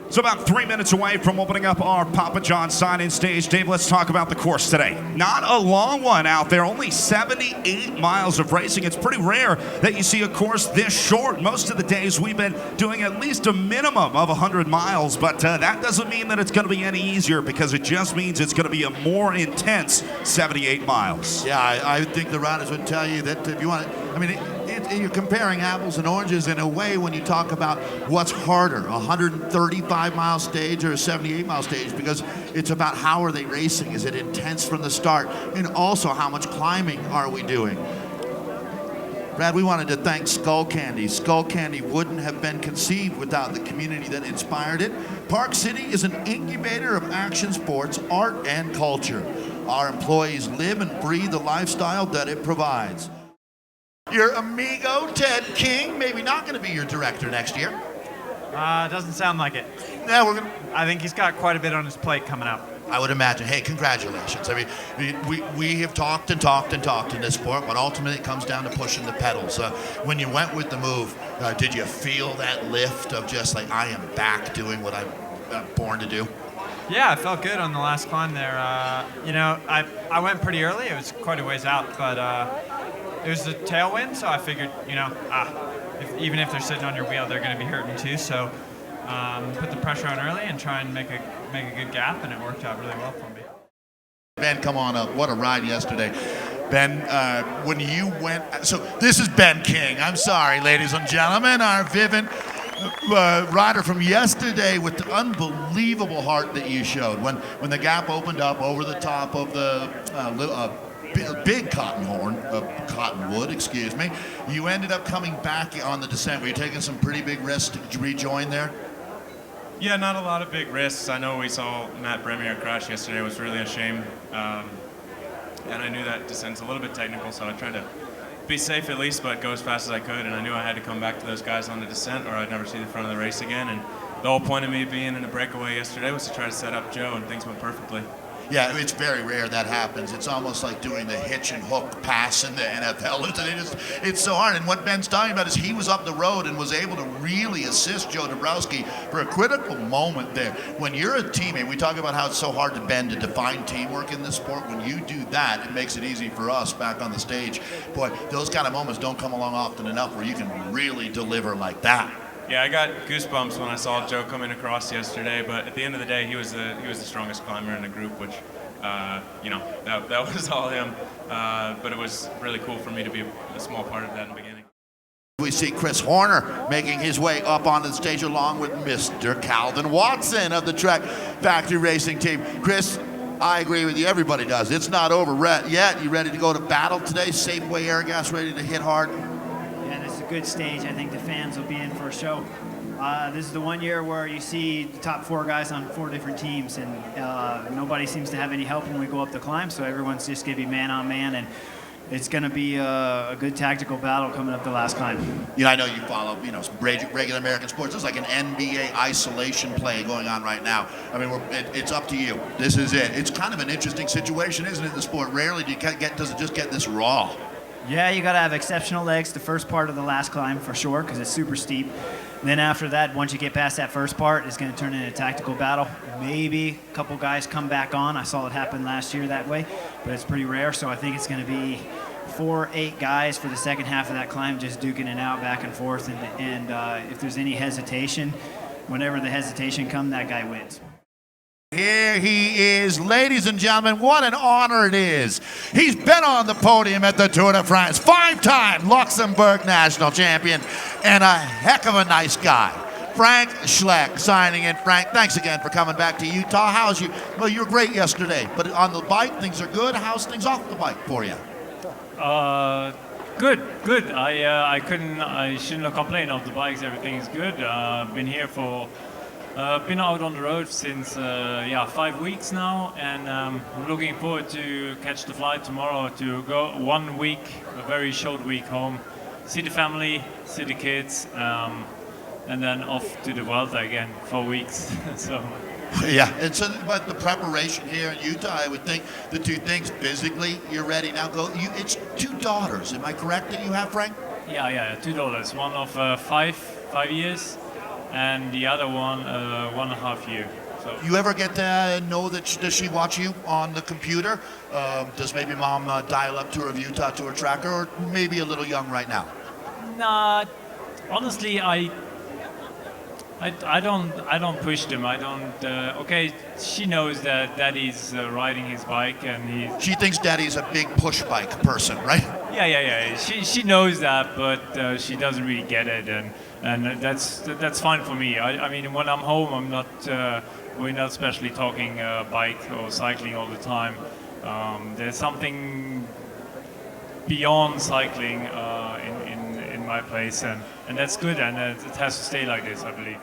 So about 3 minutes away from opening up our Papa John sign-in stage. Dave, let's talk about the course today. Not a long one out there, only 78 miles of racing. It's pretty rare that you see a course this short. Most of the days we've been doing at least a minimum of 100 miles, but that doesn't mean that it's going to be any easier, because it just means it's going to be a more intense 78 miles. Yeah, I think the riders would tell you that if you want to, I mean, you're comparing apples and oranges in a way when you talk about what's harder, a 135-mile stage or a 78-mile stage, because it's about how are they racing. Is it intense from the start? And also, how much climbing are we doing? Brad, we wanted to thank Skull Candy. Skull Candy wouldn't have been conceived without the community that inspired it. Park City is an incubator of action sports, art, and culture. Our employees live and breathe the lifestyle that it provides. Your amigo, Ted King, maybe not going to be your director next year. Doesn't sound like it. Yeah, I think he's got quite a bit on his plate coming up. I would imagine. Hey, congratulations. I mean, we have talked and talked and talked in this sport, but ultimately it comes down to pushing the pedals. When you went with the move, did you feel that lift of just like, I am back doing what I'm born to do? Yeah, I felt good on the last climb there. I went pretty early. It was quite a ways out, but it was a tailwind, so I figured, even if they're sitting on your wheel, they're going to be hurting too. So put the pressure on early and try and make a good gap, and it worked out really well for me. Ben, come on up. What a ride yesterday. Ben, when you went, so this is Ben King. I'm sorry, ladies and gentlemen, our Vivint rider from yesterday with the unbelievable heart that you showed. When the gap opened up over the top of the big cottonwood, excuse me, you ended up coming back on the descent. Were you taking some pretty big risks to rejoin there? Yeah, not a lot of big risks. I know we saw Matt Bremier crash yesterday. It was really a shame. And I knew that descent's a little bit technical, so I tried to be safe at least, but go as fast as I could. And I knew I had to come back to those guys on the descent, or I'd never see the front of the race again. And the whole point of me being in a breakaway yesterday was to try to set up Joe, and things went perfectly. Yeah, it's very rare that happens. It's almost like doing the hitch and hook pass in the NFL. It's so hard. And what Ben's talking about is he was up the road and was able to really assist Joe Dabrowski for a critical moment there. When you're a teammate, we talk about how it's so hard to bend to define teamwork in this sport. When you do that, it makes it easy for us back on the stage. Boy, those kind of moments don't come along often enough where you can really deliver like that. Yeah, I got goosebumps when I saw Joe coming across yesterday, but at the end of the day, he was the strongest climber in the group, which, that was all him. But it was really cool for me to be a small part of that in the beginning. We see Chris Horner making his way up onto the stage along with Mr. Calvin Watson of the Trek Factory Racing Team. Chris, I agree with you. Everybody does. It's not over yet. You ready to go to battle today? Safeway Airgas ready to hit hard? Good stage. I think the fans will be in for a show. This is the one year where you see the top 4 guys on 4 different teams, and nobody seems to have any help when we go up the climb, so everyone's just going to be man on man, and it's going to be a good tactical battle coming up the last climb. I know you follow, regular American sports. There's like an NBA isolation play going on right now. I mean, it's up to you. This is it. It's kind of an interesting situation, isn't it, in the sport? Rarely does it just get this raw. Yeah, you got to have exceptional legs the first part of the last climb for sure, because it's super steep. And then after that, once you get past that first part, it's going to turn into a tactical battle. Maybe a couple guys come back on. I saw it happen last year that way, but it's pretty rare. So I think it's going to be 4-8 guys for the second half of that climb, just duking it out back and forth. And if there's any hesitation, whenever the hesitation comes, that guy wins. Here he is, ladies and gentlemen. What an honor it is. He's been on the podium at the Tour de France, 5-time Luxembourg national champion, and a heck of a nice guy. Frank Schleck signing in. Frank, thanks again for coming back to Utah. How's you? Well, you were great yesterday, but on the bike, things are good. How's things off the bike for you? Good. I shouldn't complain of the bikes. Everything is good. Been out on the road since 5 weeks now, and I'm looking forward to catch the flight tomorrow to go 1 week, a very short week home, see the family, see the kids, and then off to the Vuelta again for weeks. So. Yeah, but the preparation here in Utah, I would think the 2 things: physically, you're ready now. It's 2 daughters. Am I correct that you have, Frank? Yeah, 2 daughters. One of 5 years. and the other one 1.5 years. So You ever get to know that does she watch you on the computer? Does maybe mom dial up Tour of Utah to her tracker, or maybe a little young right now? nah, honestly, I don't push them. I don't. Okay, she knows that Daddy's riding his bike, and he's She thinks Daddy's a big push bike person, right? yeah. She knows that, but she doesn't really get it, and that's fine for me. I mean, when I'm home, I'm not. We're not especially talking bike or cycling all the time. There's something beyond cycling in my place, and that's good, and it has to stay like this, I believe.